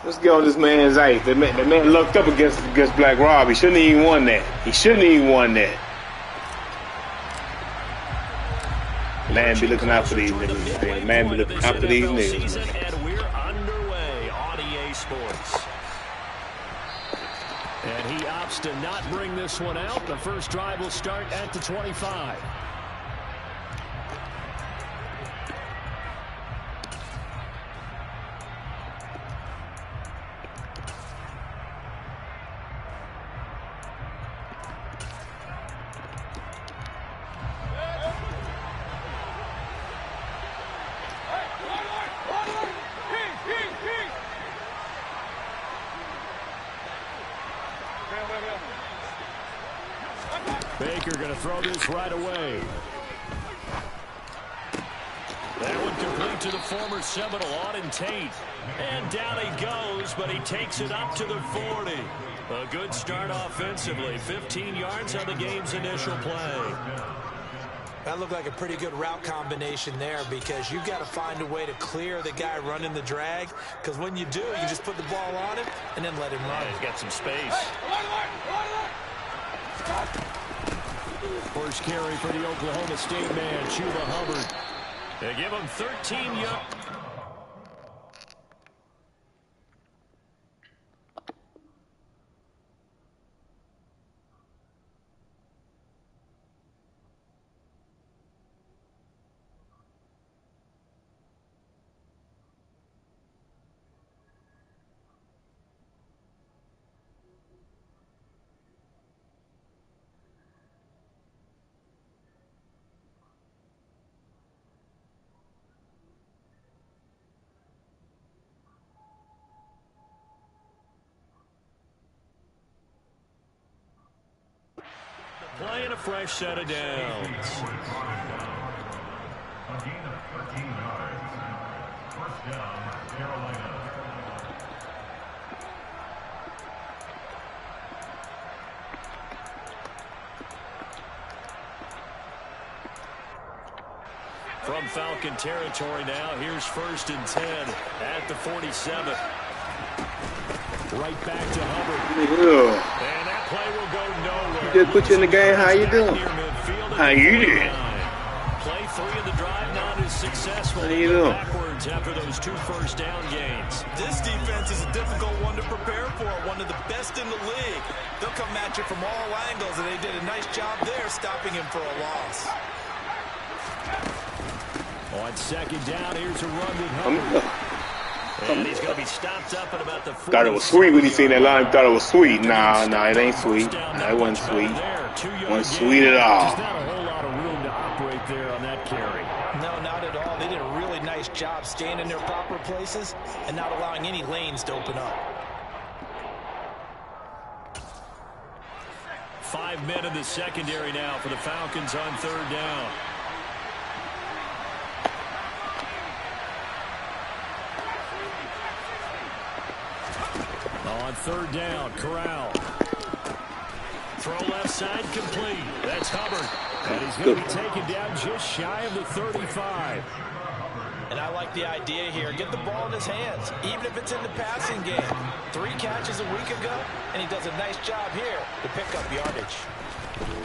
Let's get on this man's ice. The man lucked up against Black Rob. He shouldn't have even won that. He shouldn't have even won that. Man be looking out for these niggas. Man be looking out for these niggas. And we're underway on EA Sports. And he opts to not bring this one out. The first drive will start at the 25. Baker going to throw this right away. That one complete to the former Seminole, Auden Tate. And down he goes, but he takes it up to the 40. A good start offensively. 15 yards on the game's initial play. That looked like a pretty good route combination there because you've got to find a way to clear the guy running the drag. Because when you do, you just put the ball on him and then let him run. Yeah, he's got some space. First carry for the Oklahoma State man, Chuba Hubbard. They give him 13 yards. Playing a fresh set of downs. A gain of 13 yards. First down, Carolina. From Falcon territory now, here's 1st and 10 at the 47. Right back to Hubbard. And that play will go nowhere. Just put you in the game. How you doing? How you doing? Play 3 of the drive not as successful. How you doing? Backwards after those 2 first down gains. This defense is a difficult one to prepare for. One of the best in the league. They'll come at you from all angles, and they did a nice job there stopping him for a loss. On 2nd down, here's a run with Hubbard. And he's going to be stopped up at about the 40. Thought it was sweet when he seen that line. Thought it was sweet. Nah, it ain't sweet. Nah, it wasn't sweet. Wasn't sweet at all. There's not a whole lot of room to operate there on that carry. No, not at all. They did a really nice job staying in their proper places and not allowing any lanes to open up. 5 men in the secondary now for the Falcons on 3rd down. On 3rd down, Corral. Throw left side complete. That's Hubbard. And he's going to be taken down just shy of the 35. And I like the idea here. Get the ball in his hands, even if it's in the passing game. 3 catches a week ago, and he does a nice job here to pick up yardage.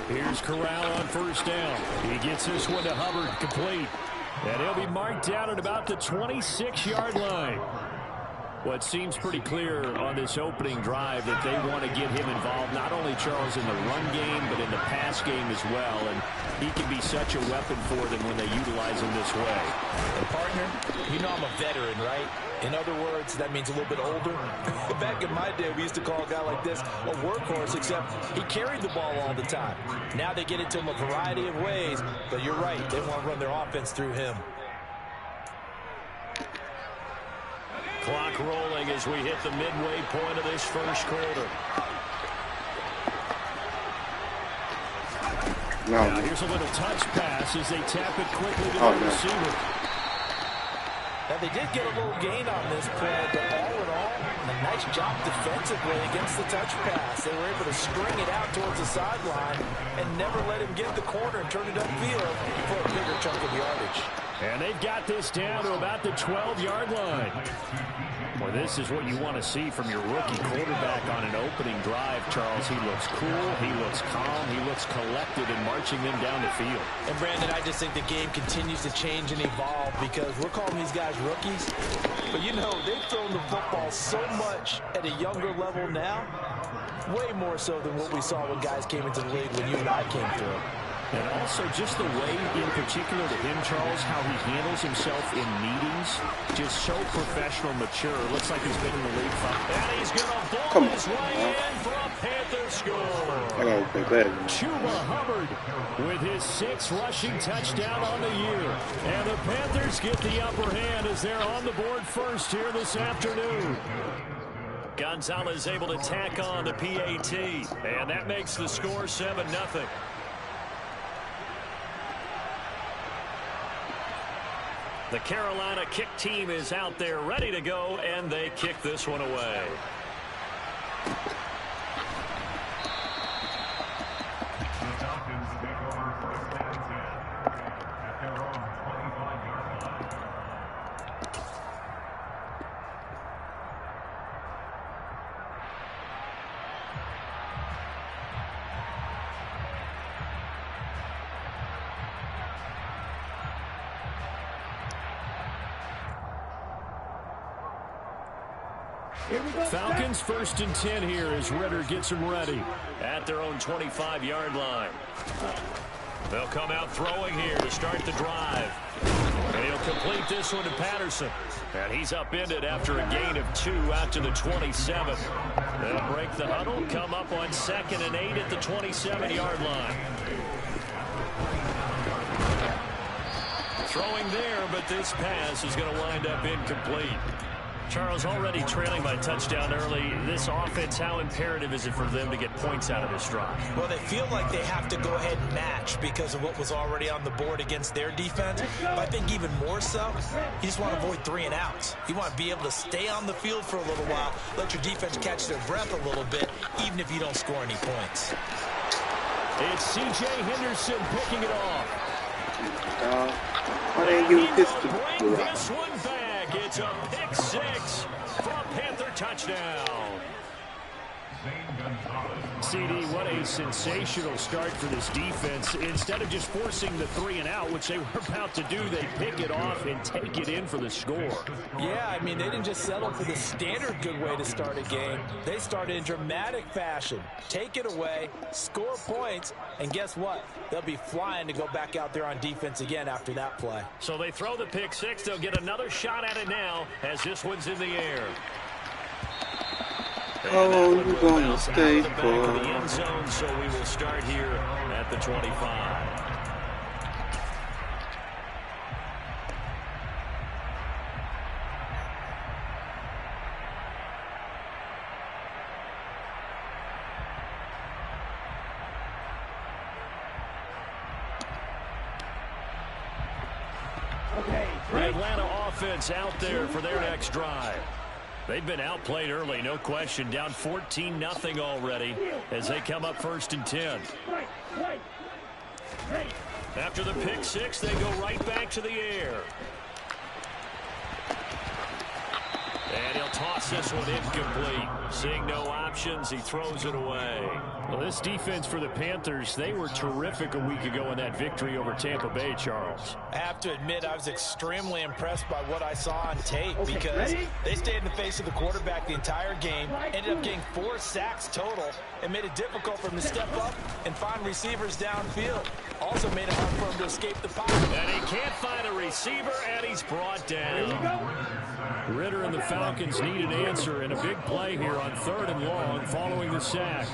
Here's Corral on 1st down. He gets this one to Hubbard, complete. And he'll be marked down at about the 26-yard line. Well, it seems pretty clear on this opening drive that they want to get him involved, not only, Charles, in the run game, but in the pass game as well. And he can be such a weapon for them when they utilize him this way. And partner, you know I'm a veteran, right? In other words, that means a little bit older. Back in my day, we used to call a guy like this a workhorse, except he carried the ball all the time. Now they get it to him a variety of ways, but you're right. They want to run their offense through him. Clock rolling as we hit the midway point of this first quarter. No. Now here's a little touch pass as they tap it quickly to the receiver. Now they did get a little gain on this play, but all in all, a nice job defensively against the touch pass. They were able to string it out towards the sideline and never let him get the corner and turn it upfield for a bigger chunk of yardage. And they've got this down to about the 12-yard line. Well, this is what you want to see from your rookie quarterback on an opening drive, Charles. He looks cool, he looks calm, he looks collected in marching them down the field. And, Brandon, I just think the game continues to change and evolve because we're calling these guys rookies. But, you know, they've thrown the football so much at a younger level now, way more so than what we saw when guys came into the league when you and I came through. And also just the way, in particular to him, Charles, how he handles himself in meetings, just so professional, mature. Looks like he's been in the league for. And he's going to blow his way in for a Panther score. I gotta play that. Chuba Hubbard with his 6th rushing touchdown on the year. And the Panthers get the upper hand as they're on the board first here this afternoon. Gonzalez able to tack on the PAT. And that makes the score 7-0. The Carolina kick team is out there ready to go, and they kick this one away. The Falcons take over first and 10 at their own 25-yard line. Falcons 1st and 10 here as Ritter gets them ready at their own 25-yard line. They'll come out throwing here to start the drive. And he'll complete this one to Patterson. And he's upended after a gain of 2 out to the 27. They'll break the huddle, come up on 2nd and 8 at the 27-yard line. Throwing there, but this pass is going to wind up incomplete. Charles, already trailing by touchdown early. This offense, how imperative is it for them to get points out of this drive? Well, they feel like they have to go ahead and match because of what was already on the board against their defense. But I think even more so, you just want to avoid 3 and outs. You want to be able to stay on the field for a little while, let your defense catch their breath a little bit, even if you don't score any points. It's C.J. Henderson picking it off. Why didn't you pistol? Bring this one back. It's a pick 6 for a Panther touchdown. CD, what a sensational start for this defense. Instead of just forcing the 3 and out, which they were about to do, they pick it off and take it in for the score. Yeah, I mean, they didn't just settle for the standard good way to start a game. They started in dramatic fashion. Take it away, score points, and guess what? They'll be flying to go back out there on defense again after that play. So they throw the pick 6. They'll get another shot at it now as this one's in the air. Oh, you're going to stay for the end zone, so we will start here at the 25. The Atlanta offense out there for their next drive. They've been outplayed early, no question. Down 14-0 already as they come up 1st and 10. After the pick 6, they go right back to the air. And he'll toss this one incomplete. Seeing no options, he throws it away. Well, this defense for the Panthers, they were terrific a week ago in that victory over Tampa Bay, Charles. I have to admit, I was extremely impressed by what I saw on tape because they stayed in the face of the quarterback the entire game, ended up getting 4 sacks total, and made it difficult for him to step up and find receivers downfield. Also made it hard for him to escape the pocket. And he can't find a receiver, and he's brought down. Ritter and the Falcons need an answer, and a big play here on 3rd and long following the sack.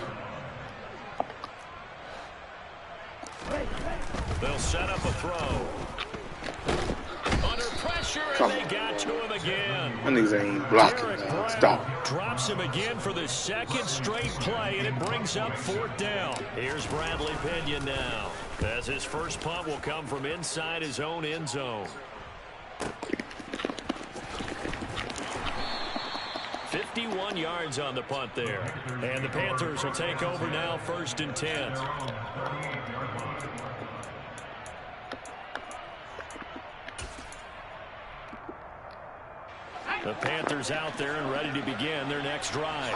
They'll set up a throw. Under pressure, and they got to him again. My niggas ain't blocking. Stop. Drops him again for the 2nd straight play, and it brings up 4th down. Here's Bradley Pinion now, as his first punt will come from inside his own end zone. 51 yards on the punt there. And the Panthers will take over now, 1st and 10. The Panthers out there and ready to begin their next drive.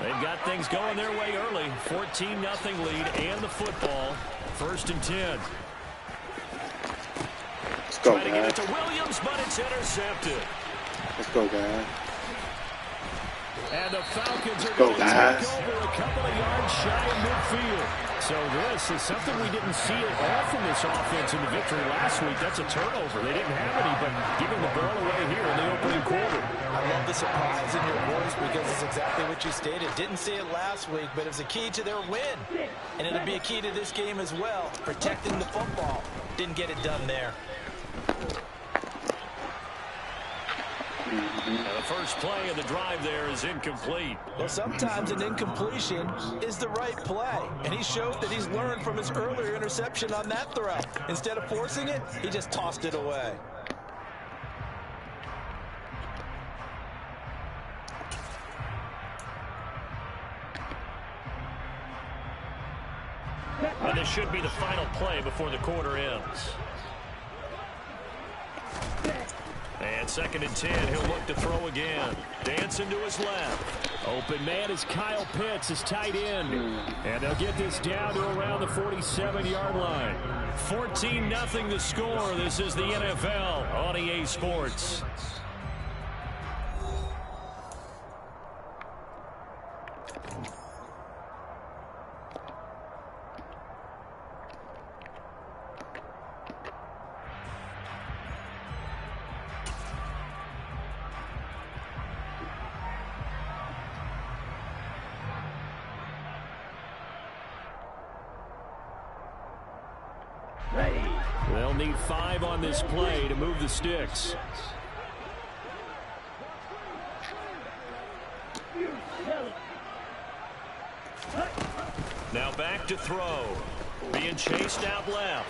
They've got things going their way early. 14-0 lead and the football. 1st and 10. Let's go, Trying to get it guys. to Williams, but it's intercepted. Let's go, guys. And the Falcons are Go, going to guys. take over a couple of yards shy of midfield. So this is something we didn't see at all from this offense in the victory last week. That's a turnover. They didn't have any, but giving the ball away here in the opening quarter. I love the surprise in your voice because it's exactly what you stated. Didn't see it last week, but it was a key to their win. And it'll be a key to this game as well, protecting the football. Didn't get it done there. The first play of the drive there is incomplete. Well, sometimes an incompletion is the right play. And he showed that he's learned from his earlier interception on that throw. Instead of forcing it, he just tossed it away. And this should be the final play before the quarter ends. And 2nd and 10, he'll look to throw again. Dancing to his left. Open man is Kyle Pitts, his tight end. And they'll get this down to around the 47-yard line. 14-0 the score. This is the NFL on EA Sports. They'll need 5 on this play to move the sticks. Now back to throw. Being chased out left.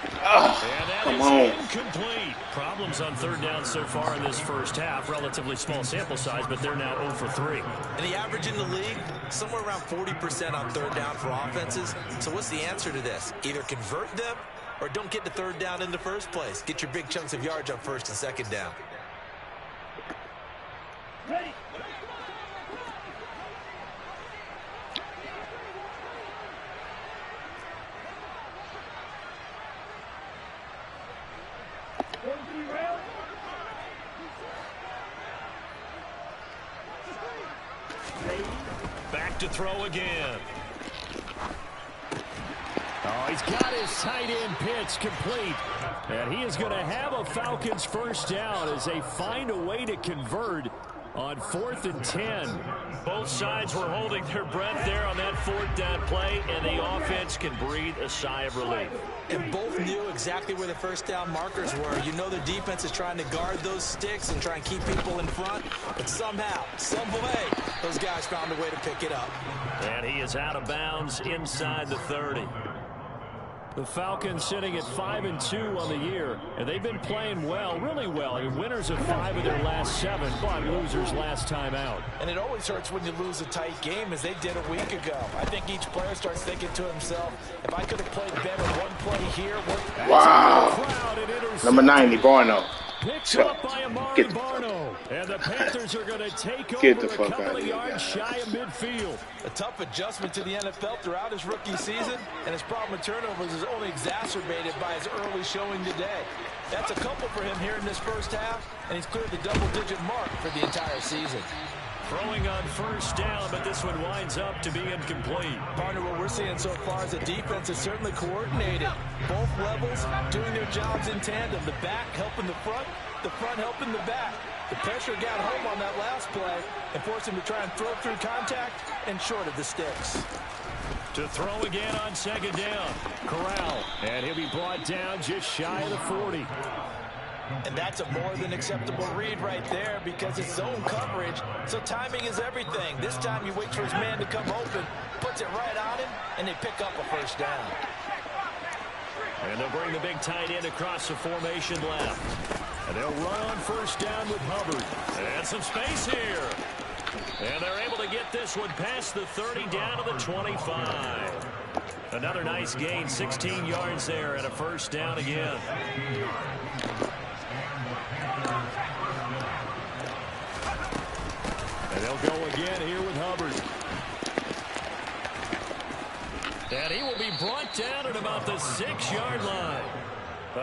And that is incomplete. Problems on 3rd down so far in this first half. Relatively small sample size, but they're now 0 for 3. And the average in the league, somewhere around 40% on 3rd down for offenses. So what's the answer to this? Either convert them or don't get to 3rd down in the first place. Get your big chunks of yards on 1st and 2nd down. Ready. Back to throw again. Oh, he's got his tight end Pitts complete. And he is going to have a Falcons 1st down as they find a way to convert on 4th and 10. Both sides were holding their breath there on that 4th down play, and the offense can breathe a sigh of relief. And both knew exactly where the 1st down markers were. You know the defense is trying to guard those sticks and try and keep people in front. But somehow, some way, those guys found a way to pick it up. And he is out of bounds inside the 30. The Falcons sitting at 5-2 on the year, and they've been playing well, really well. They're winners of 5 of their last 7, but losers last time out. And it always hurts when you lose a tight game, as they did a week ago. I think each player starts thinking to himself, if I could have played better one play here. Wow. Number 90, Barno. Picked up by Amari Barno. And the Panthers are going to take over a couple of yards shy of midfield. A tough adjustment to the NFL throughout his rookie season, and his problem with turnovers is only exacerbated by his early showing today. That's a couple for him here in this first half, and he's cleared the double-digit mark for the entire season. Throwing on 1st down, but this one winds up to be incomplete. Partner, what we're seeing so far is the defense is certainly coordinated. Both levels doing their jobs in tandem. The back helping the front helping the back. The pressure got home on that last play and forced him to try and throw through contact and short of the sticks. To throw again on 2nd down. Corral, and he'll be brought down just shy of the 40. And that's a more than acceptable read right there because it's zone coverage, so timing is everything. This time he waits for his man to come open, puts it right on him, and they pick up a 1st down. And they'll bring the big tight end across the formation left. And they'll run on 1st down with Hubbard. And some space here. And they're able to get this one past the 30 down to the 25. Another nice gain, 16 yards there and a 1st down again. And they'll go again here with Hubbard. And he will be brought down at about the 6-yard line.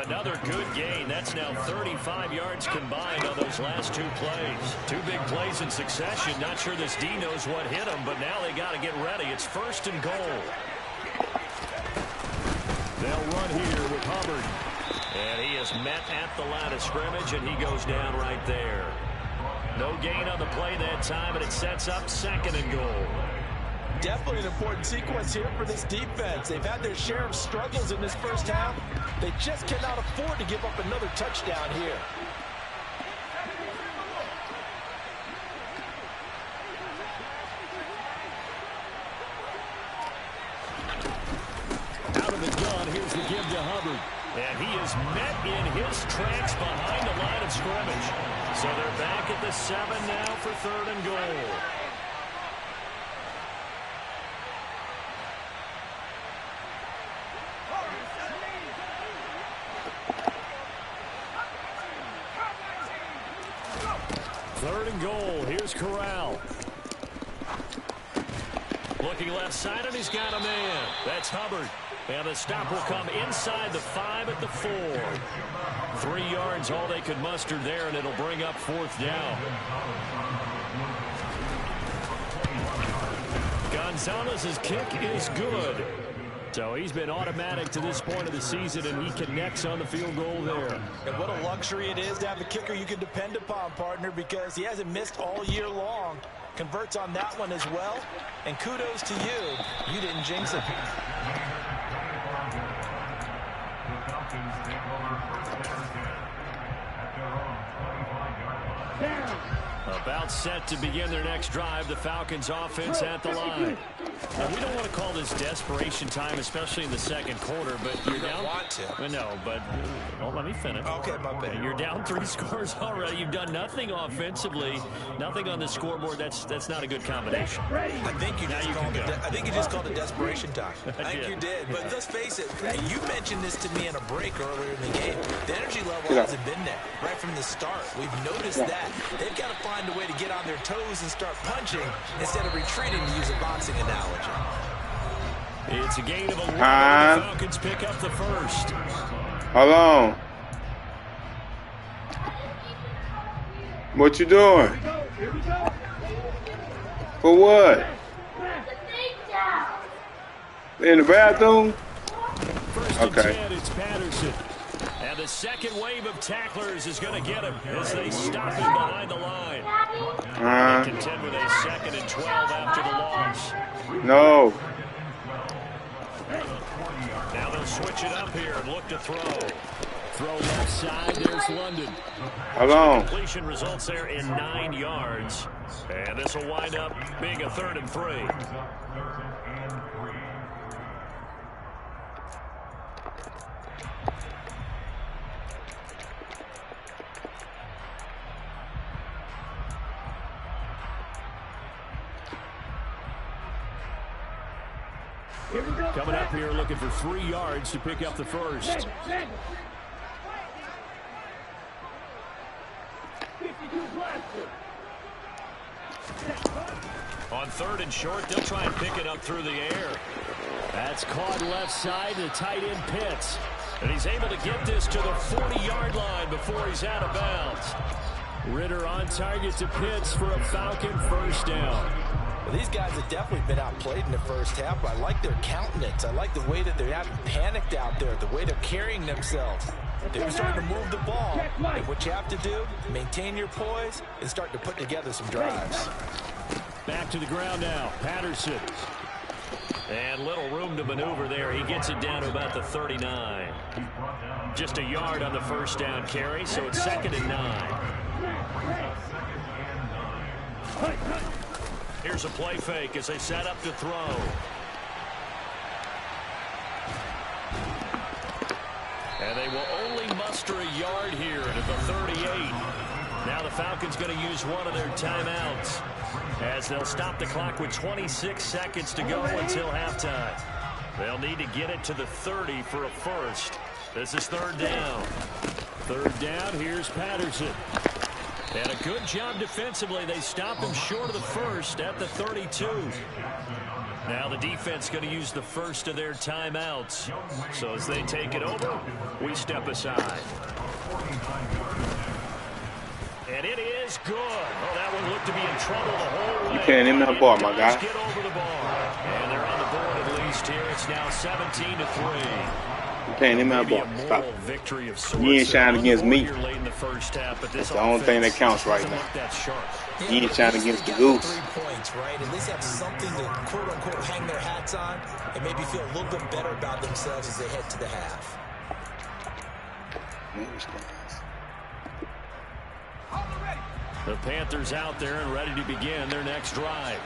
Another good gain. That's now 35 yards combined on those last 2 plays. 2 big plays in succession. Not sure this D knows what hit him, but now they got to get ready. It's 1st and goal. They'll run here with Hubbard. And he is met at the line of scrimmage, and he goes down right there. No gain on the play that time, and it sets up 2nd and goal. Definitely an important sequence here for this defense. They've had their share of struggles in this first half. They just cannot afford to give up another touchdown here. Out of the gun, here's the give to Hubbard. And he is met in his tracks behind the line of scrimmage. So they're back at the 7 now for 3rd and goal. Third and goal. Here's Corral. Looking left side, and he's got a man. That's Hubbard. And the stop will come inside the 5 at the 4. 3 yards, all they could muster there, and it'll bring up 4th down. Gonzalez's kick is good. So he's been automatic to this point of the season, and he connects on the field goal there. And what a luxury it is to have a kicker you can depend upon, partner, because he hasn't missed all year long. Converts on that one as well. And kudos to you. You didn't jinx it. About set to begin their next drive, the Falcons offense at the line. Now, we don't want to call this desperation time, especially in the 2nd quarter, but you're down. Want to. No, but let me finish. Okay, my bad. You're down 3 scores already. You've done nothing offensively, nothing on the scoreboard. That's not a good combination. I think you just called it desperation time. I think you did. But let's face it, you mentioned this to me in a break earlier in the game. The energy level hasn't been there right from the start. We've noticed that. They've got to find a way to get on their toes and start punching instead of retreating, to use a boxing analogy. It's a gain of 11. The Falcons pick up the 1st. Hold on. What you doing? For what? In the bathroom? Okay. It's Patterson. And the 2nd wave of tacklers is going to get him as they stop him behind the line. They contend with a 2nd and 12 after the loss. No. Now they'll switch it up here and look to throw. Throw left side. There's London. Hold on. Completion results there in 9 yards. And this will wind up being a 3rd and 3. Coming up here looking for 3 yards to pick up the 1st. On 3rd and short, they'll try and pick it up through the air. That's caught left side, the tight end Pitts. And he's able to get this to the 40-yard line before he's out of bounds. Ritter on target to Pitts for a Falcon 1st down. Well, these guys have definitely been outplayed in the first half, but I like their countenance. I like the way that they haven't panicked out there, the way they're carrying themselves. They're starting to move the ball. And what you have to do, maintain your poise and start to put together some drives. Back to the ground now. Patterson. And little room to maneuver there. He gets it down to about the 39. Just a yard on the 1st down carry, so it's 2nd and 9. Here's a play fake as they set up to throw. And they will only muster a yard here at the 38. Now the Falcons going to use one of their timeouts as they'll stop the clock with 26 seconds to go until halftime. They'll need to get it to the 30 for a 1st. This is 3rd down. 3rd down, here's Patterson. And a good job defensively. They stop him short of the first at the 32. Now the defense going to use the first of their timeouts. So as they take it over, we step aside. And it is good. Oh, that one looked to be in trouble the whole way. You can't him that ball, my guy. Get over the bar. And they're on the board at least here. It's now 17-3. You can't him that ball. Stop. You ain't shining against me. That's the only thing that counts right now. You ain't shining against the goose. 3 points, right? At least have something to quote unquote hang their hats on and maybe feel a little bit better about themselves as they head to the half. The Panthers out there and ready to begin their next drive.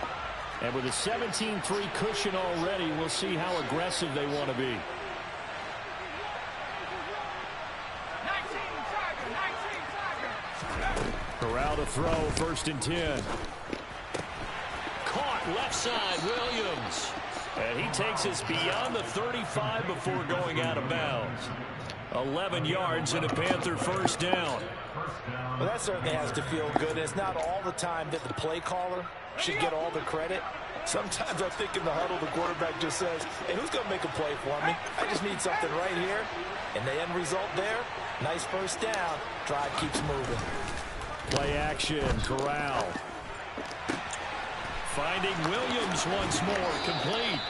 And with a 17-3 cushion already, we'll see how aggressive they want to be. Corral to throw, 1st and 10. Caught left side, Williams. And he takes us beyond the 35 before going out of bounds. 11 yards and a Panther 1st down. Well, that certainly has to feel good. It's not all the time that the play caller should get all the credit. Sometimes I think in the huddle, the quarterback just says, hey, who's going to make a play for me? I just need something right here. And the end result there, nice 1st down. Drive keeps moving. Play action, Corral. Finding Williams once more, complete.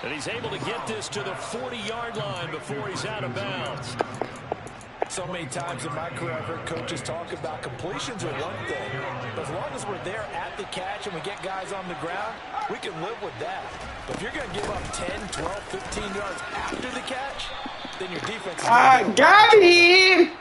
And he's able to get this to the 40-yard line before he's out of bounds. So many times in my career, I've heard coaches talk about completions are one thing. But as long as we're there at the catch and we get guys on the ground, we can live with that. But if you're going to give up 10, 12, 15 yards after the catch, then your defense is I got him!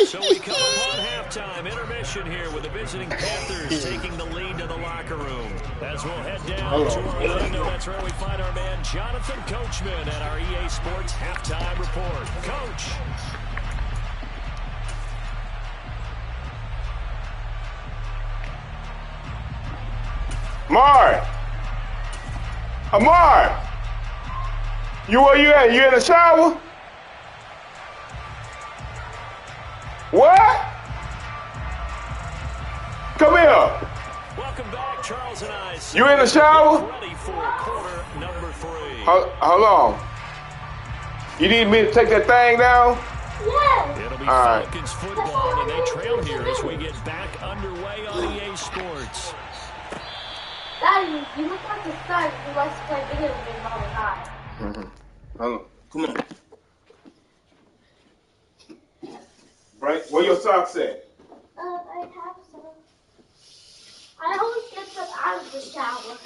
So we come upon halftime intermission here with the visiting Panthers taking the lead to the locker room. As we'll head down to Orlando, that's where we find our man Jonathan Coachman at our EA Sports Halftime Report. Coach. Amar! You where you at? You in the shower? What? Come here. Welcome back, Charles and I. You in the shower? Ready for quarter number 3. Hold on. You need me to take that thing down? Yeah. It'll be Falcons football, and they trail here as we get back underway on EA Sports. Daddy, you look like a son who likes to play video games all the time. Hold on. Come on. Right? Where your socks at? I have some. I always get them out of the shower.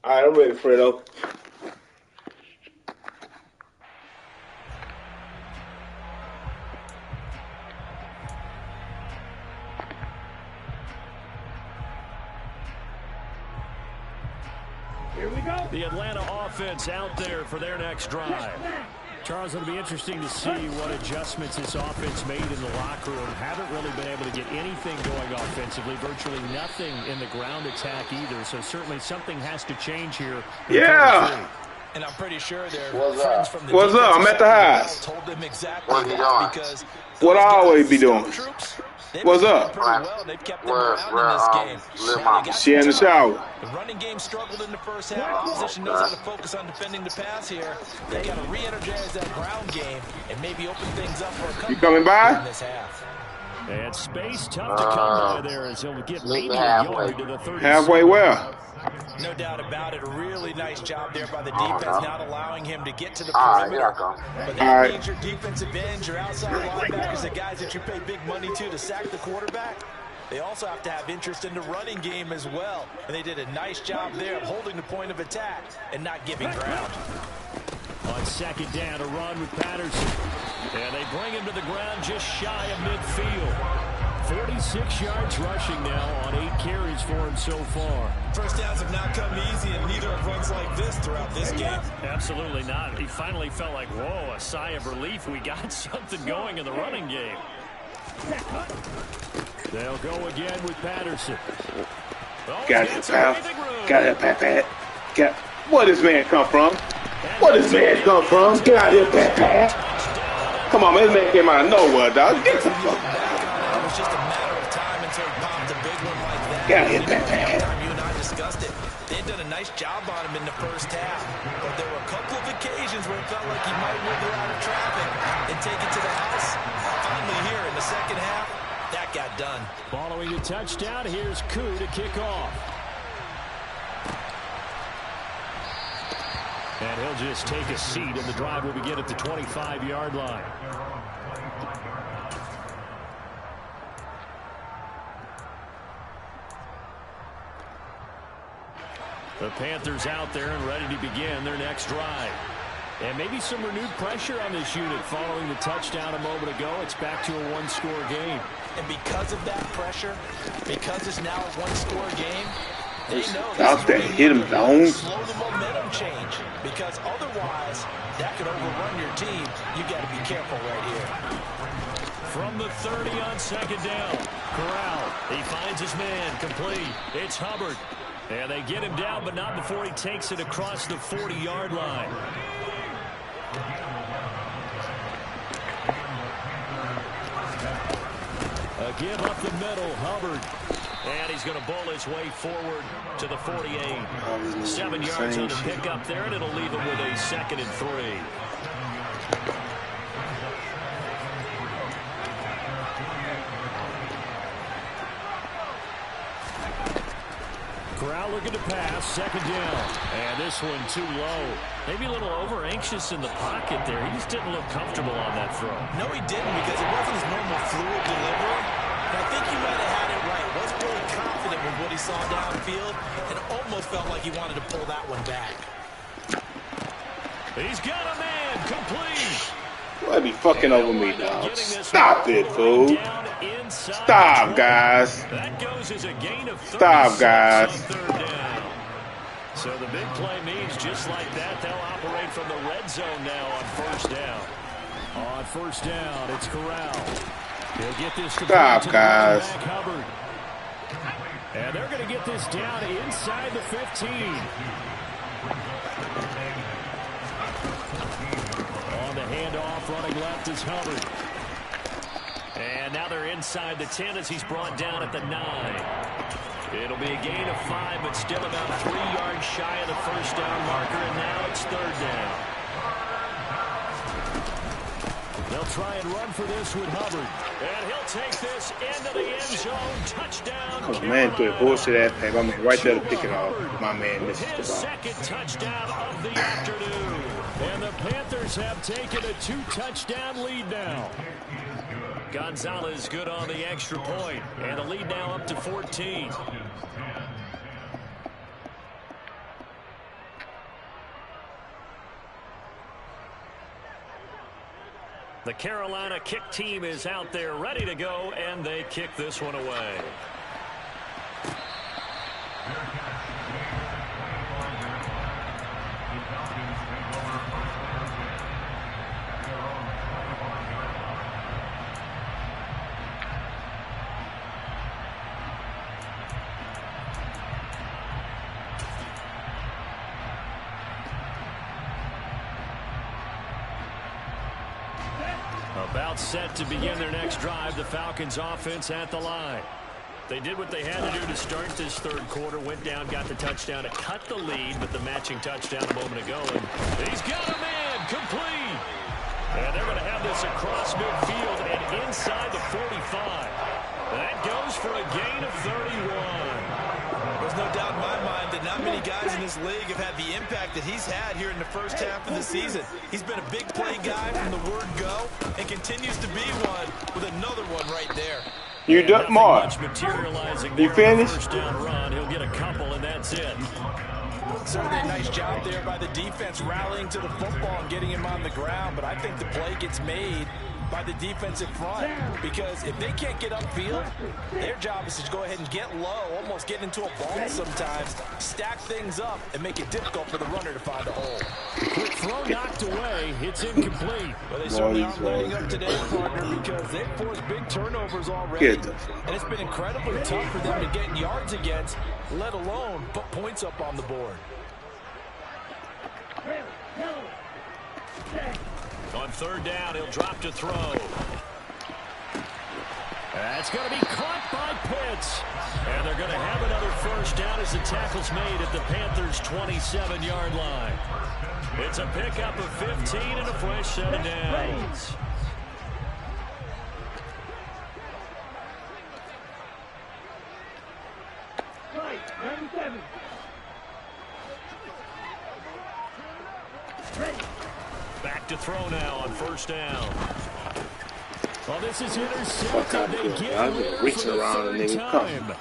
All right, I'm ready, Freddo. Here we go. The Atlanta offense out there for their next drive. Charles, it'll be interesting to see what adjustments this offense made in the locker room. Haven't really been able to get anything going offensively. Virtually nothing in the ground attack either. So certainly something has to change here. Yeah. And I'm pretty sure their What's friends up? from the What's up? I'm at the house. told them exactly What are you that doing? because What I always be doing. What's up? They've kept them around in this game. Little mama. She in the shower. The running game struggled in the first half. Opposition knows how to focus on defending the pass here. They got to re-energize that ground game and maybe open things up for a couple. You coming by? In this half. And space tough to come by there as he'll get maybe a yard to the 30. Halfway well. No doubt about it. A really nice job there by the defense, not allowing him to get to the perimeter. But that means your defensive ends, your outside linebackers, the guys that you pay big money to sack the quarterback, they also have to have interest in the running game as well. And they did a nice job there of holding the point of attack and not giving ground. On second down, a run with Patterson. And they bring him to the ground just shy of midfield. 46 yards rushing now on 8 carries for him so far. First downs have not come easy, and neither have runs like this throughout this game. Absolutely not. He finally felt like, whoa, a sigh of relief. We got something going in the running game. They'll go again with Patterson. Oh, Got it, pal. Got it, Pat. Got. Where this man come from? Where this man come from? Get out of here, Pat. Come on, man. This man came out of nowhere, dog. Get the fuck out. It was just a matter of time until he popped a big one like that. Get out of here, Pat. You and I discussed it. They had done a nice job on him in the first half, but there were a couple of occasions where it felt like he might wiggle out of traffic and take it to the house. Finally here in the second half, that got done. Following the touchdown, here's Koo to kick off. And he'll just take a seat, and the drive will begin at the 25-yard line. The Panthers out there and ready to begin their next drive. And maybe some renewed pressure on this unit following the touchdown a moment ago. It's back to a one-score game. And because of that pressure, because it's now a one-score game, they know Stop that. Hit him, Jones. slow the momentum change, because otherwise that could overrun your team. You got to be careful right here. From the 30 on second down, Corral, he finds his man, complete. It's Hubbard. And they get him down, but not before he takes it across the 40-yard line. A give up the middle, Hubbard. And he's going to bowl his way forward to the 48. 7 yards on the pickup there, and it'll leave him with a 2nd and 3. Corral looking to pass, second down. And this one too low. Maybe a little over-anxious in the pocket there. He just didn't look comfortable on that throw. No, he didn't, because it wasn't his normal fluid delivery. And I think he might have had it right. Wasn't really confident with what he saw downfield, and almost felt like he wanted to pull that one back. He's got a man, complete. Why be fucking over me, dog? Stop it, fool. Stop, guys. That goes as a gain of 36 Stop, guys. on third down. So the big play means just like that, they'll operate from the red zone now on first down. On first down, it's Corral. He'll get this to Stop, guys. Hubbard. And they're going to get this down inside the 15. On the handoff, running left is Hubbard. And now they're inside the 10 as he's brought down at the 9. It'll be a gain of 5, but still about 3 yards shy of the first down marker, and now it's third down. They'll try and run for this with Hubbard. And he'll take this into the end zone. Touchdown. Oh, man, threw a bullshit ass pass. I mean, right there to pick it off. My man misses the His ball. second touchdown of the afternoon. And the Panthers have taken a 2-touchdown lead now. Gonzalez good on the extra point, and the lead now up to 14. The Carolina kick team is out there ready to go, and they kick this one away. About set to begin their next drive, the Falcons offense at the line. They did what they had to do to start this third quarter, went down, got the touchdown to cut the lead, but the matching touchdown a moment ago, and he's got a man complete. And they're going to have this across midfield and inside the 45. That goes for a gain of 31. There's no doubt in my mind that not many guys in this league have had the impact that he's had here in the first half of the season. He's been a big play guy from the word go and continues to be one with another one right there. You done, Mark? You finished? First down run. He'll get a couple, and that's it. Certainly a nice job there by the defense rallying to the football and getting him on the ground, but I think the play gets made by the defensive front, because if they can't get upfield, their job is to go ahead and get low, almost get into a ball sometimes, stack things up, and make it difficult for the runner to find a hole. Quick throw knocked away. It's incomplete. Well, they certainly aren't letting up today, partner, because they've forced big turnovers already. And it's been incredibly tough for them to get yards against, let alone put points up on the board. On third down, he'll drop to throw. That's going to be caught by Pitts. And they're going to have another first down as the tackle's made at the Panthers' 27-yard line. It's a pickup of 15 and a fresh set of downs. Back to throw now on first down. Well, this is intercepted. They get it reaching around the third time.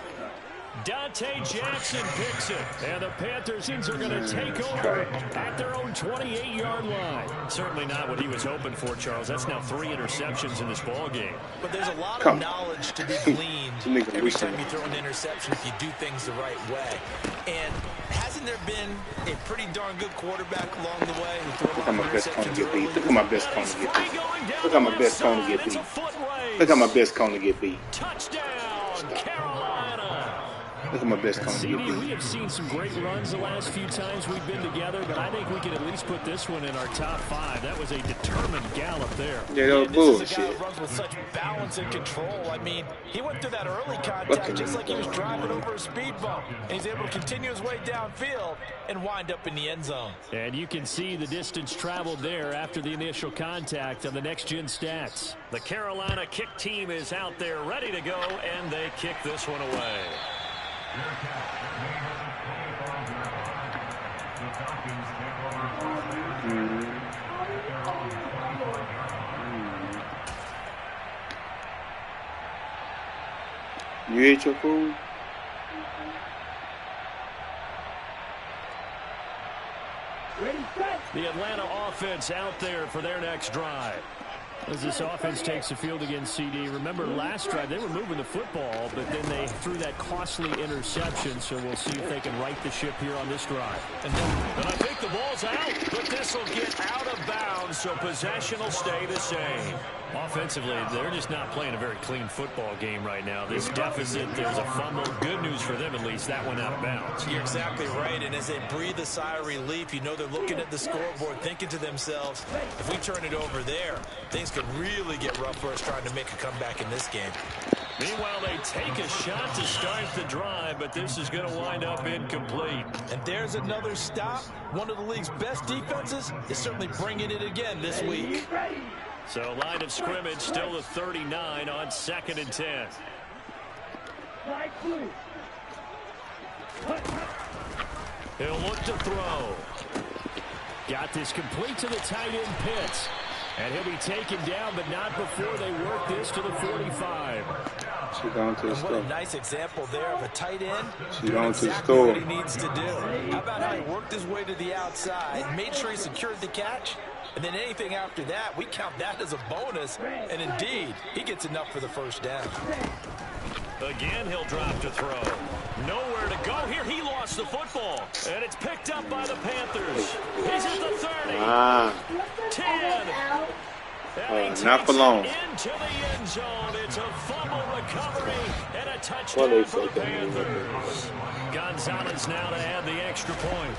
Dante Jackson picks it, and the Panthers are going to take over at their own 28-yard line. Certainly not what he was hoping for, Charles. That's now 3 interceptions in this ball game. But there's a lot of knowledge to be gleaned every time you throw an interception if you do things the right way. And hasn't there been a pretty darn good quarterback along the way who threw a lot of interceptions early? Look at my best corner get beat. Look at my best corner get beat. Look at my best corner get beat. Touchdown, Carolina. Look at my best corner CD, get beat. we have seen some great runs the last few times we've been together, but I think we can at least put this one in our top 5. That was a determined gallop there. Yeah, that was bullshit. This is a guy who runs with such balance and control. I mean, he went through that early contact just like he was driving over a speed bump, and he's able to continue his way downfield and wind up in the end zone. And you can see the distance traveled there after the initial contact on the next-gen stats. The Carolina kick team is out there ready to go, and they kick this one away. You ate your food? The Atlanta offense out there for their next drive. As this offense takes the field against CD, remember last drive they were moving the football, but then they threw that costly interception, so we'll see if they can right the ship here on this drive. And I think the ball's out, but this will get out of bounds, so possession will stay the same. Offensively, they're just not playing a very clean football game right now. This deficit, there's a fumble. Good news for them, at least. That went out of bounds. You're exactly right, and as they breathe a sigh of relief, you know they're looking at the scoreboard, thinking to themselves, if we turn it over there, things could really get rough for us trying to make a comeback in this game. Meanwhile, they take a shot to start the drive, but this is going to wind up incomplete. And there's another stop. One of the league's best defenses is certainly bringing it again this week. So line of scrimmage still the 39 on 2nd and 10. He'll look to throw. Got this complete to the tight end Pitts. And he'll be taken down, but not before they work this to the 45. She going to the And store. what a nice example there of a tight end. She going to the exactly store. what he needs to do. How about how he worked his way to the outside, made sure he secured the catch, and then anything after that, we count that as a bonus. And indeed, he gets enough for the first down. Again, he'll drop to throw. Nowhere to go here. He lost the football. And it's picked up by the Panthers. He's at the 30. 10. Not for long. Into the end zone. It's a fumble recovery and a touchdown for the Panthers. Gonzalez now to add the extra point.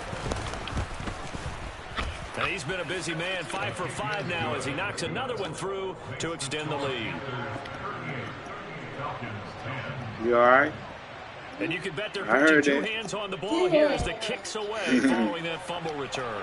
And he's been a busy man, 5 for 5 now as he knocks another one through to extend the lead. You all right? And you can bet they're putting two hands on the ball here as the kick's away following that fumble return.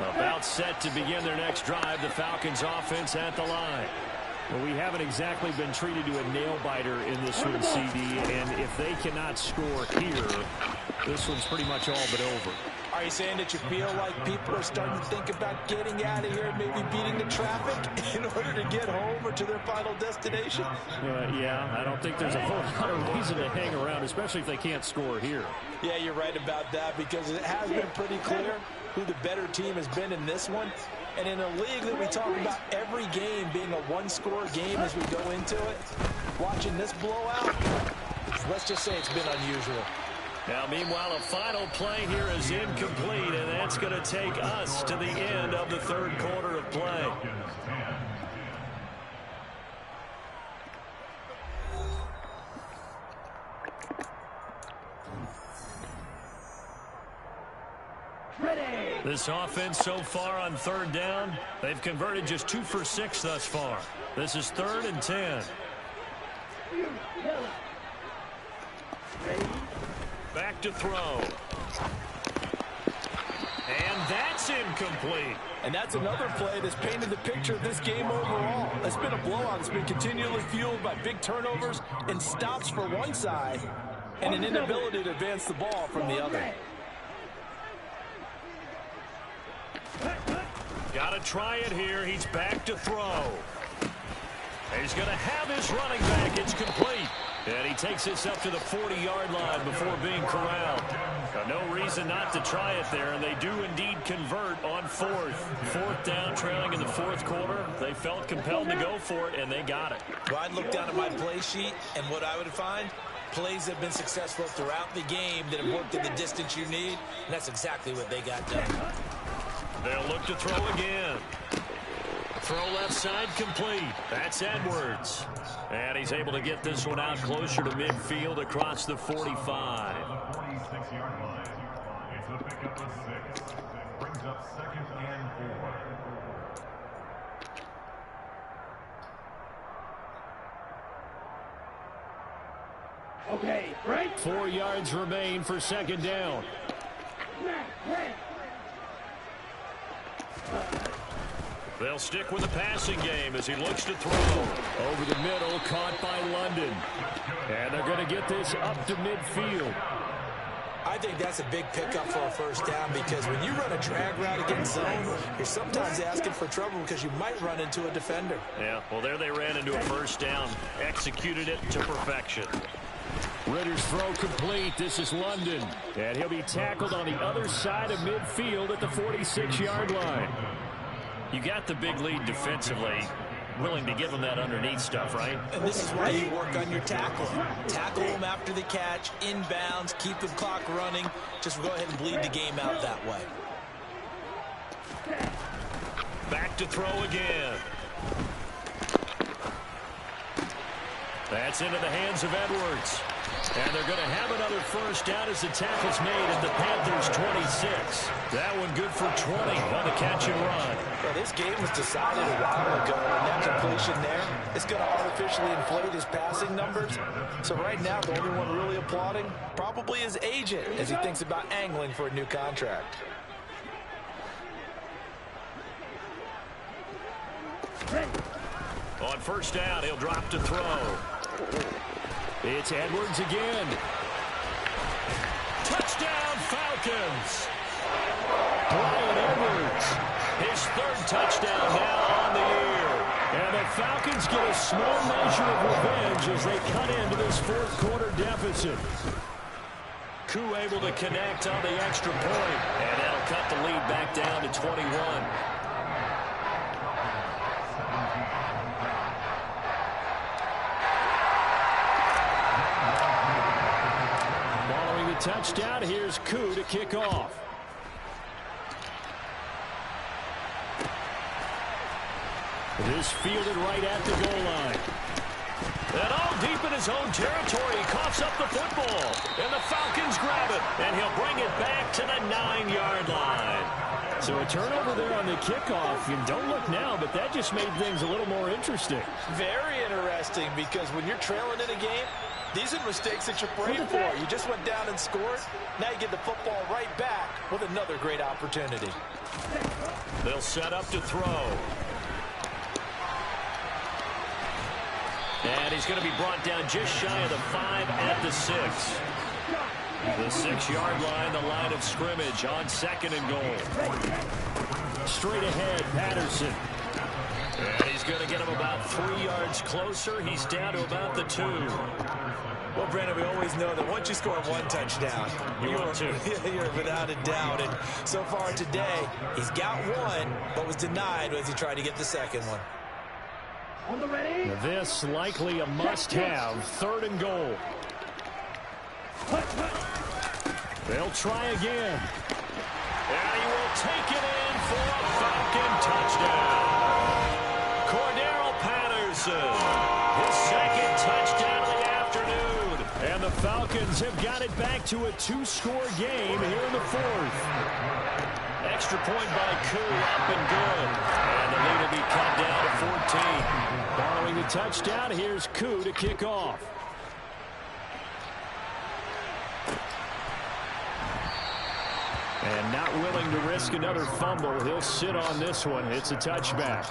About set to begin their next drive, the Falcons offense at the line. Well, we haven't exactly been treated to a nail-biter in this one, CD, and if they cannot score here, this one's pretty much all but over. Are you saying that you feel like people are starting to think about getting out of here, maybe beating the traffic in order to get home or to their final destination? Yeah, I don't think there's a whole lot of reason to hang around, especially if they can't score here. Yeah, you're right about that because it has been pretty clear who the better team has been in this one. And in a league that we talk about every game being a one-score game as we go into it, watching this blowout, let's just say it's been unusual. Now, meanwhile, a final play here is incomplete, and that's going to take us to the end of the third quarter of play. This offense so far on third down, they've converted just 2 for 6 thus far. This is 3rd and 10. Back to throw. And that's incomplete. And that's another play that's painted the picture of this game overall. It's been a blowout. It's been continually fueled by big turnovers and stops for one side and an inability to advance the ball from the other. Got to try it here. He's back to throw. He's going to have his running back. It's complete. And he takes this up to the 40-yard line before being corralled. No reason not to try it there, and they do indeed convert on 4th down, trailing in the 4th quarter. They felt compelled to go for it, and they got it. Well, I'd look down at my play sheet, and what I would find, plays that have been successful throughout the game that have worked in the distance you need, and that's exactly what they got done. They'll look to throw again. Throw left side complete. That's Edwards. And he's able to get this one out closer to midfield across the 45. 46-yard line. It's a pickup of 6. Brings up 2nd and 4. Okay, right. 4 yards remain for 2nd down. They'll stick with the passing game as he looks to throw. Over the middle, caught by London. And they're going to get this up to midfield. I think that's a big pickup for a first down because when you run a drag route against zone, you're sometimes asking for trouble because you might run into a defender. Yeah, well, there they ran into a first down. Executed it to perfection. Ritter's throw complete. This is London. And he'll be tackled on the other side of midfield at the 46-yard line. You got the big lead defensively. Willing to give them that underneath stuff, right? And this is why you work on your tackle. Tackle them after the catch, inbounds, keep the clock running. Just go ahead and bleed the game out that way. Back to throw again. That's into the hands of Edwards. And they're going to have another first down as the tackle's made at the Panthers' 26. That one good for 20 on the catch and run. Well, this game was decided a while ago, and that completion there is going to artificially inflate his passing numbers. So right now, the only one really applauding probably his agent as he thinks about angling for a new contract. On first down, he'll drop to throw. It's Edwards again. Touchdown, Falcons. Brian Edwards, his third touchdown now on the year. And the Falcons get a small measure of revenge as they cut into this fourth quarter deficit. Koo able to connect on the extra point, and that'll cut the lead back down to 21. Following the touchdown, here's Koo to kick off. This fielded right at the goal line. And all deep in his own territory, he coughs up the football. And the Falcons grab it. And he'll bring it back to the 9-yard line. So a turnover there on the kickoff. And don't look now, but that just made things a little more interesting. Very interesting, because when you're trailing in a game, these are mistakes that you pray for. You just went down and scored. Now you get the football right back with another great opportunity. They'll set up to throw. And he's going to be brought down just shy of the 5 at the 6. The 6-yard line, the line of scrimmage on 2nd and goal. Straight ahead, Patterson. And he's going to get him about 3 yards closer. He's down to about the 2. Well, Brandon, we always know that once you score one touchdown, you're without a doubt. And so far today, he's got one, but was denied as he tried to get the second one. This likely a must-have. 3rd and goal. They'll try again. And he will take it in for a Falcon touchdown. Cordero Patterson, his 2nd touchdown of the afternoon. And the Falcons have got it back to a 2-score game here in the 4th. Extra point by Koo, up and good. And the lead will be cut down to 14. Following the touchdown, here's Koo to kick off. And not willing to risk another fumble. He'll sit on this one. It's a touchback.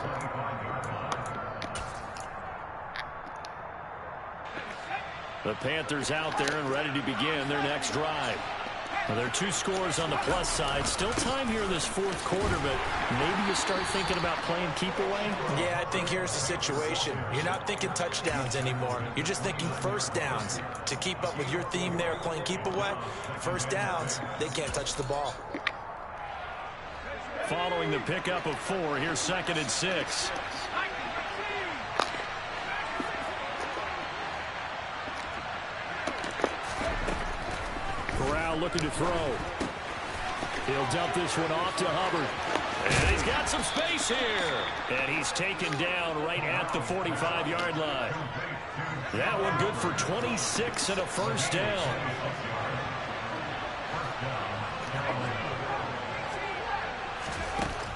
The Panthers out there and ready to begin their next drive. Well, there are 2 scores on the plus side. Still time here in this 4th quarter, but maybe you start thinking about playing keep away? Yeah, I think here's the situation. You're not thinking touchdowns anymore. You're just thinking first downs. To keep up with your theme there, playing keep away, first downs, they can't touch the ball. Following the pickup of 4, here's 2nd and 6. Corral looking to throw. He'll dump this one off to Hubbard. And he's got some space here. And he's taken down right at the 45-yard line. That one good for 26 and a first down.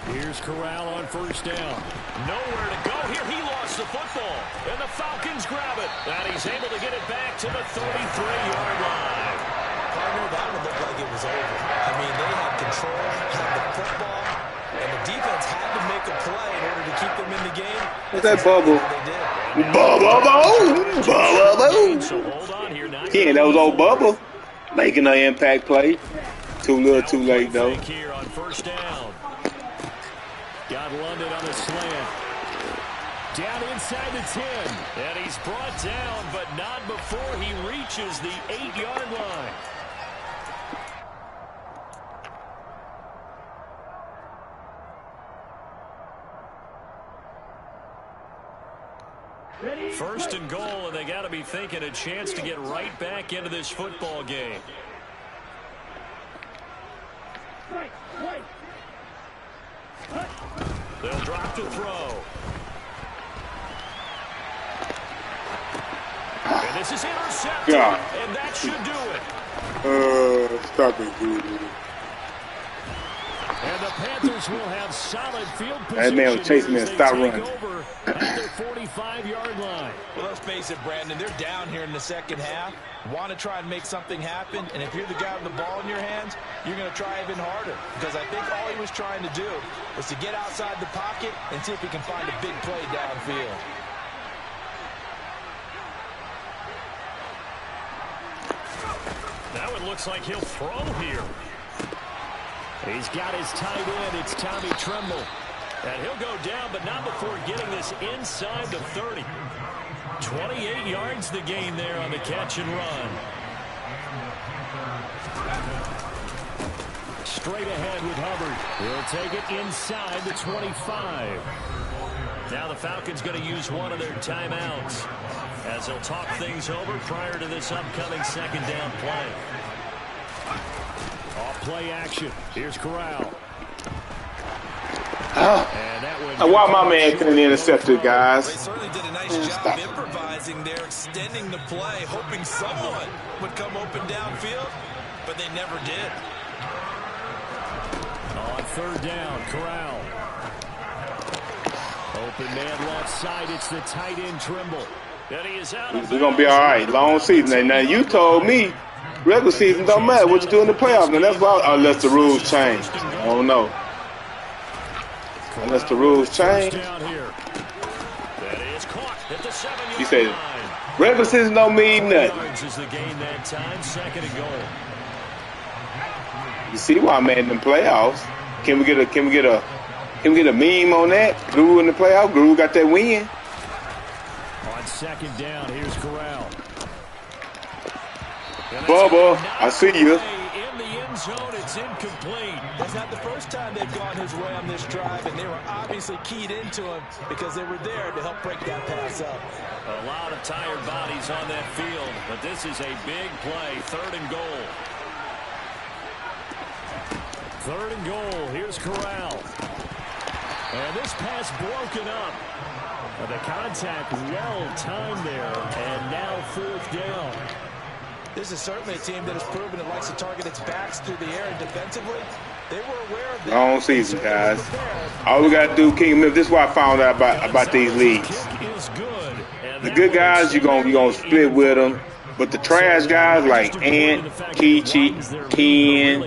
Here's Corral on first down. Nowhere to go here. He lost the football. And the Falcons grab it. And he's able to get it back to the 33-yard line. Partner, that one looked like it was over. I mean, they had control, had the football, and the defense had to make a play in order to keep them in the game. What's that bubble? Bubble. So hold on here. Yeah, that was old Bubba making an impact play. Too little, too late, though. Here on first down. Got London on the slant. Down inside the 10. And he's brought down, but not before he reaches the 8-yard line. First and goal, and they got to be thinking a chance to get right back into this football game. They'll drop to throw. And this is intercepted, and that should do it. Stop it, dude. And the Panthers will have solid field position. That man was chasing me and stop running. Over at their 45-yard line. Well, let's face it, Brandon, they're down here in the second half. Want to try and make something happen, and if you're the guy with the ball in your hands, you're going to try even harder. Because I think all he was trying to do was to get outside the pocket and see if he can find a big play downfield. So it looks like he'll throw here. He's got his tight end. It's Tommy Tremble. And he'll go down, but not before getting this inside the 30. 28 yards the gain there on the catch and run. Straight ahead with Hubbard. He'll take it inside the 25. Now the Falcons going to use one of their timeouts as they'll talk things over prior to this upcoming second down play. Off play action. Here's Corral. Why my man couldn't intercept it, guys? They certainly did a nice job improvising there, extending the play, hoping someone would come open downfield, but they never did. On third down, Corral. Open man left side. It's the tight end Trimble. And he is out. We're going to be all right. Long season. Now, you told me regular season don't matter what you do in the playoffs. And that's why, unless the rules change. I don't know. Unless the rules change. You say regular season don't mean nothing. You see why I'm in the playoffs? Can we get a meme on that? Guru in the playoffs. Guru got that win. On second down, here's Corral. Bubba, I see you. In the end zone, it's incomplete. That's not the first time they've gone his way on this drive, and they were obviously keyed into him because they were there to help break that pass up. A lot of tired bodies on that field, but this is a big play. Third and goal. Third and goal. Here's Corral. And this pass broken up. The contact well timed there, and now fourth down. This is certainly a team that has proven it likes to target its backs through the air, and defensively, they were aware of that. Long season, guys. All we got to do, King Mill, this is why I found out about these leagues. The good guys, you're gonna split with them. But the trash guys like Ant, Keechi, Ken,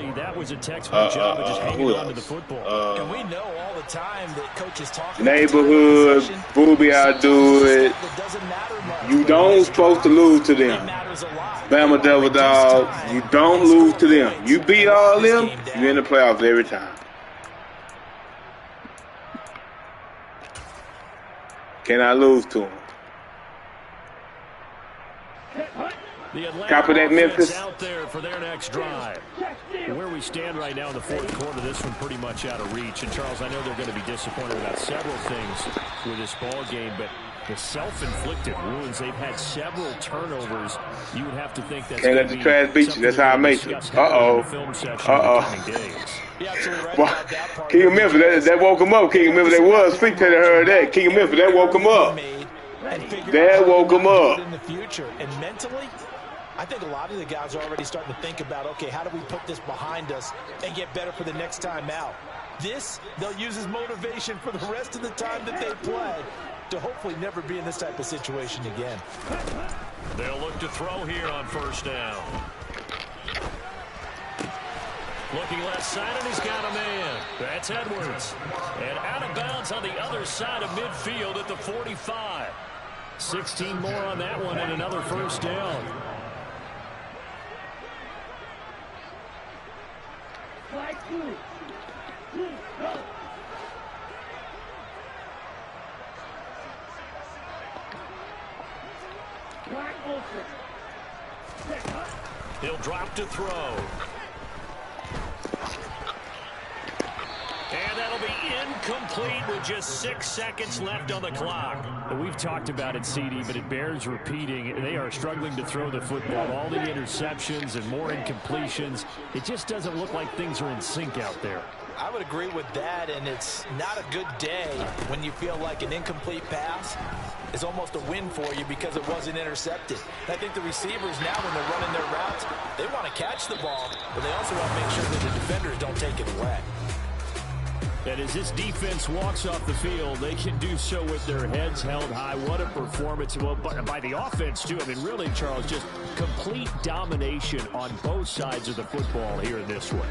who else? And we know all the time that coaches talk Neighborhood, Booby, I do it. You don't supposed to lose to them. Bama Devil Dog, you don't lose to them. You beat all of them, you're in the playoffs every time. Cannot lose to them. Copy that, Memphis. Out there for their next drive. Where we stand right now in the fourth quarter, this one pretty much out of reach. And Charles, I know they're going to be disappointed about several things with this ball game, but the self-inflicted wounds, they've had several turnovers. You would have to think that's can't let the trash beat you. That's how I make it. King of Memphis, that woke him up. King of Memphis, they was speak to heard that. King of Memphis, that woke him up. That woke him up. In the future, and mentally, I think a lot of the guys are already starting to think about, okay, how do we put this behind us and get better for the next time out? This, they'll use as motivation for the rest of the time that they play to hopefully never be in this type of situation again. They'll look to throw here on first down. Looking left side, and he's got a man. That's Edwards. And out of bounds on the other side of midfield at the 45. 16 more on that one and another first down. He'll drop to throw. And that'll be incomplete with just 6 seconds left on the clock. We've talked about it, CD, but it bears repeating. They are struggling to throw the football. All the interceptions and more incompletions. It just doesn't look like things are in sync out there. I would agree with that, and it's not a good day when you feel like an incomplete pass is almost a win for you because it wasn't intercepted. And I think the receivers now, when they're running their routes, they want to catch the ball, but they also want to make sure that the defenders don't take it away. And as this defense walks off the field, they can do so with their heads held high. What a performance. Well, by the offense, too. I mean, really, Charles, just complete domination on both sides of the football here in this one.